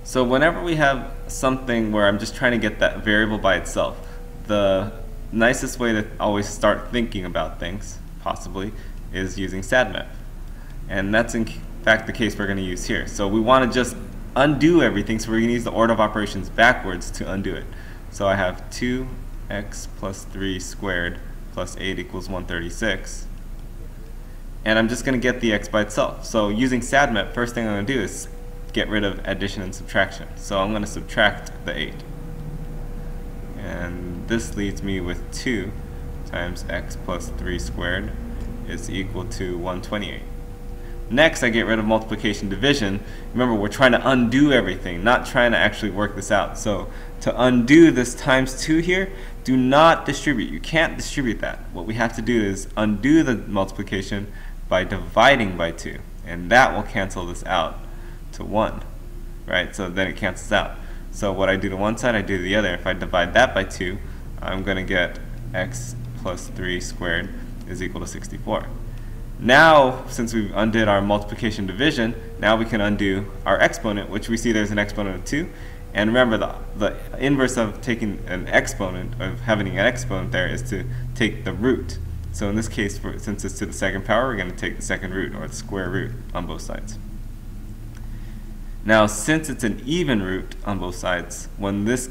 So whenever we have something where I'm just trying to get that variable by itself, the nicest way to always start thinking about things, possibly, is using SADMAP. And that's in fact the case we're going to use here. So we want to just undo everything, so we're going to use the order of operations backwards to undo it. So I have 2x plus 3 squared plus 8 equals 136. And I'm just going to get the x by itself. So using SADMAP, first thing I'm going to do is get rid of addition and subtraction. So I'm going to subtract the 8. And this leaves me with 2 times x plus 3 squared is equal to 128. Next, I get rid of multiplication division. Remember, we're trying to undo everything, not trying to actually work this out. So to undo this times 2 here, do not distribute. You can't distribute that. What we have to do is undo the multiplication by dividing by 2. And that will cancel this out to 1. Right? So then it cancels out. So what I do to one side, I do to the other. If I divide that by 2, I'm going to get x plus 3 squared is equal to 64. Now, since we've undid our multiplication division, now we can undo our exponent, which we see there's an exponent of 2. And remember, the inverse of taking an exponent, of having an exponent there, is to take the root. So in this case, since it's to the second power, we're going to take the second root, or the square root, on both sides. Now, since it's an even root on both sides, when this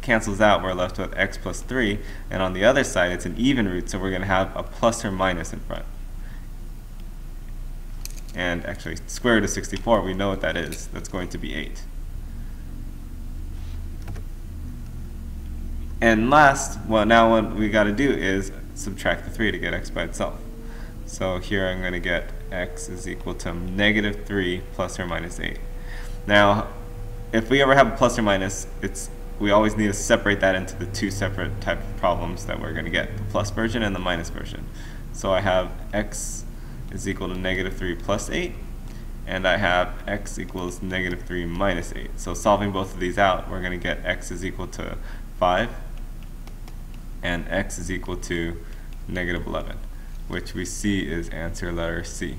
cancels out, we're left with x plus 3, and on the other side, it's an even root, so we're going to have a plus or minus in front. And actually, square root of 64, we know what that is. That's going to be 8. And last, well, now what we got to do is subtract the 3 to get x by itself. So here I'm going to get x is equal to negative 3 plus or minus 8. Now, if we ever have a plus or minus, we always need to separate that into the two separate type of problems that we're going to get, the plus version and the minus version. So I have x is equal to negative 3 plus 8, and I have x equals negative 3 minus 8. So solving both of these out, we're going to get x is equal to 5, and x is equal to negative 11, which we see is answer letter C.